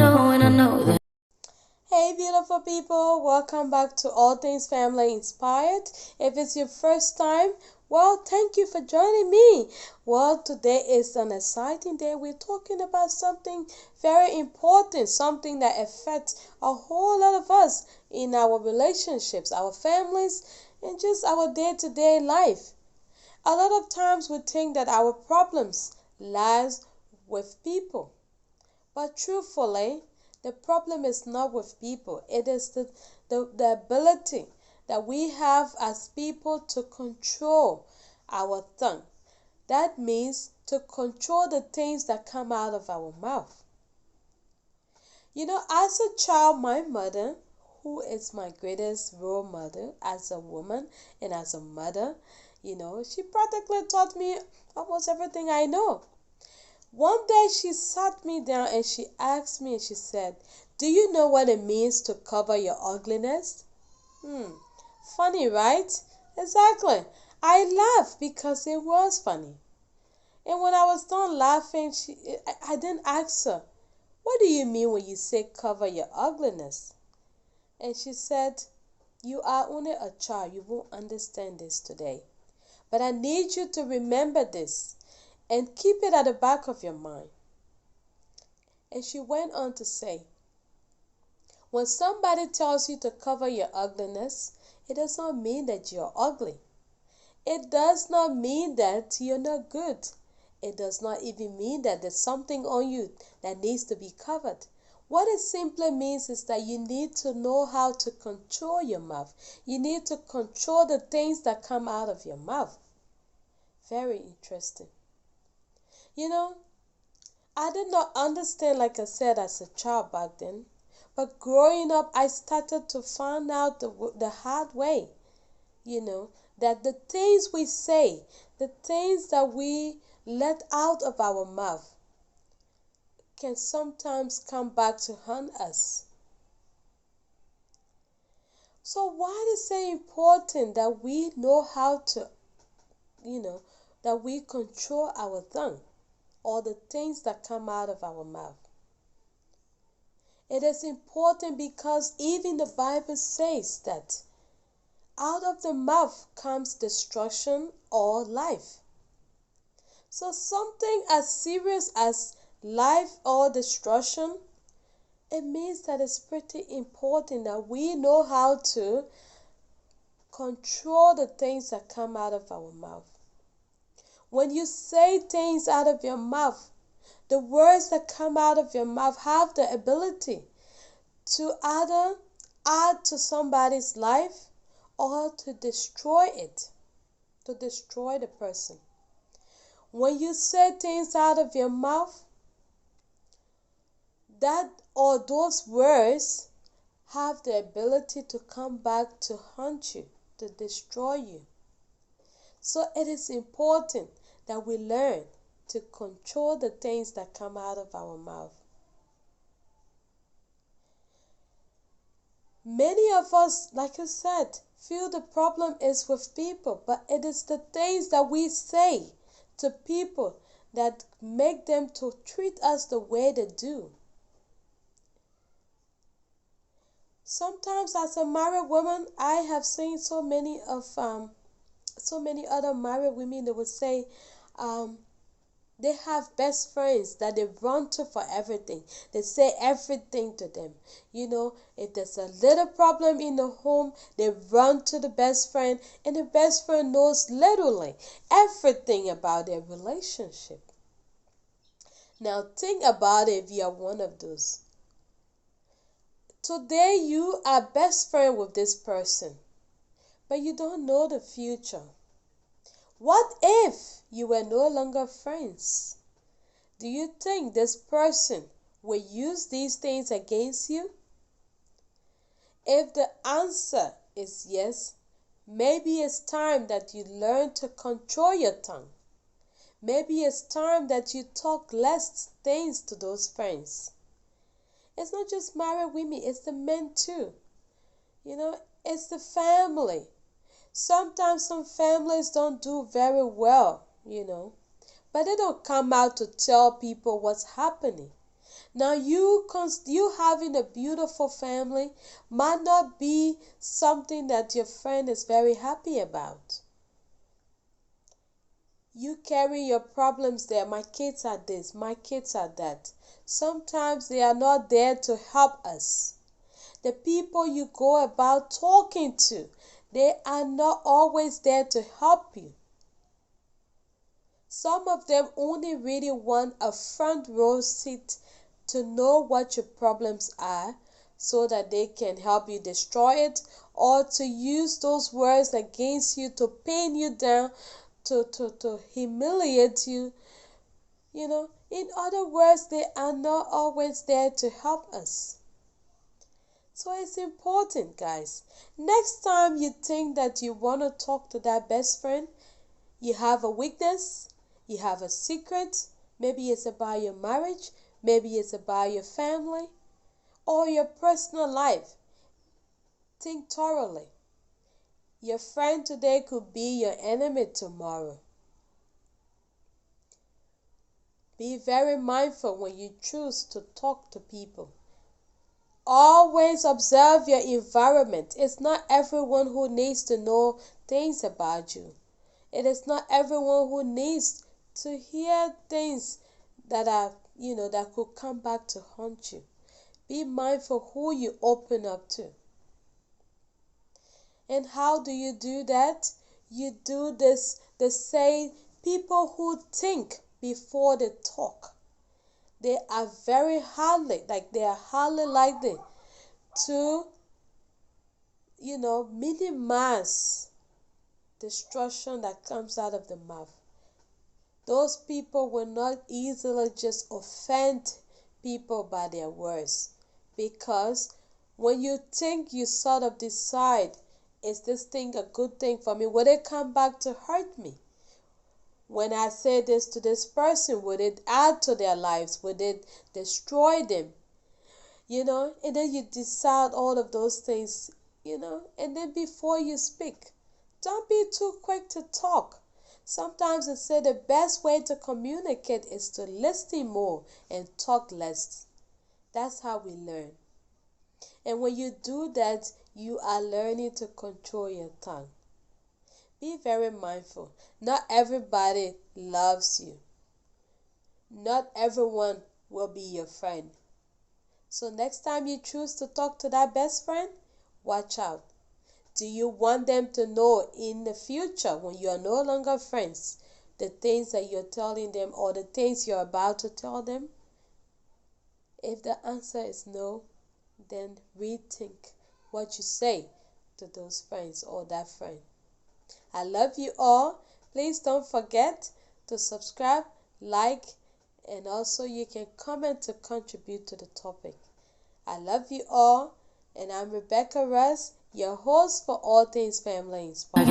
know that. Hey beautiful people, welcome back to All Things Family Inspired. If it's your first time, well, thank you for joining me. Well, today is an exciting day. We're talking about something very important, something that affects a whole lot of us in our relationships, our families, and just our day-to-day life. A lot of times we think that our problems lies with people. But truthfully, the problem is not with people. It is the ability that we have as people to control our tongue. That means to control the things that come out of our mouth. As a child, my mother, who is my greatest role model as a woman and as a mother, she practically taught me almost everything I know. One day she sat me down and she asked me and she said, "Do you know what it means to cover your ugliness?" Funny, right? Exactly. I laughed because it was funny. And when I was done laughing, I didn't ask her, "What do you mean when you say cover your ugliness?" And she said, "You are only a child. You won't understand this today. But I need you to remember this and keep it at the back of your mind." And she went on to say, when somebody tells you to cover your ugliness, it does not mean that you're ugly. It does not mean that you're not good. It does not even mean that there's something on you that needs to be covered. What it simply means is that you need to know how to control your mouth. You need to control the things that come out of your mouth. Very interesting. I did not understand, like I said, as a child back then. But growing up, I started to find out the hard way, that the things we say, the things that we let out of our mouth can sometimes come back to haunt us. So why is it important that we know how to, that we control our tongue or the things that come out of our mouth? It is important because even the Bible says that out of the mouth comes destruction or life. So something as serious as life or destruction, it means that it's pretty important that we know how to control the things that come out of our mouth. When you say things out of your mouth, the words that come out of your mouth have the ability to either add to somebody's life or to destroy it, to destroy the person. When you say things out of your mouth, that or those words have the ability to come back to haunt you, to destroy you. So it is important that we learn to control the things that come out of our mouth. Many of us, like I said, feel the problem is with people, but it is the things that we say to people that make them to treat us the way they do. Sometimes as a married woman, I have seen so many other married women, they would say, they have best friends that they run to for everything. They say everything to them. If there's a little problem in the home, they run to the best friend, and the best friend knows literally everything about their relationship. Now think about it if you are one of those. Today you are best friend with this person, but you don't know the future. What if you were no longer friends? Do you think this person will use these things against you? If the answer is yes, maybe it's time that you learn to control your tongue. Maybe it's time that you talk less things to those friends. It's not just married women, it's the men too. It's the family. Sometimes some families don't do very well, but they don't come out to tell people what's happening. Now you having a beautiful family might not be something that your friend is very happy about. You carry your problems there. My kids are this, my kids are that. Sometimes they are not there to help us. The people you go about talking to, they are not always there to help you. Some of them only really want a front row seat to know what your problems are so that they can help you destroy it, or to use those words against you to pin you down, to humiliate you. In other words, they are not always there to help us. So it's important, guys. Next time you think that you want to talk to that best friend, you have a weakness, you have a secret, maybe it's about your marriage, maybe it's about your family, or your personal life. Think thoroughly. Your friend today could be your enemy tomorrow. Be very mindful when you choose to talk to people. Always observe your environment. It's not everyone who needs to know things about you. It is not everyone who needs to hear things that are, that could come back to haunt you. Be mindful who you open up to. And how do you do that? You do this, they say people who think before they talk. They are they are highly likely to, minimize destruction that comes out of the mouth. Those people will not easily just offend people by their words, because when you think, you sort of decide, is this thing a good thing for me? Will it come back to hurt me? When I say this to this person, would it add to their lives? Would it destroy them? And then you decide all of those things, and then before you speak, don't be too quick to talk. Sometimes they say the best way to communicate is to listen more and talk less. That's how we learn. And when you do that, you are learning to control your tongue. Be very mindful. Not everybody loves you. Not everyone will be your friend. So next time you choose to talk to that best friend, watch out. Do you want them to know in the future, when you are no longer friends, the things that you're telling them or the things you're about to tell them? If the answer is no, then rethink what you say to those friends or that friend. I love you all. Please don't forget to subscribe, like, and also you can comment to contribute to the topic. I love you all, and I'm Rebecca Russ, your host for All Things Family Inspired.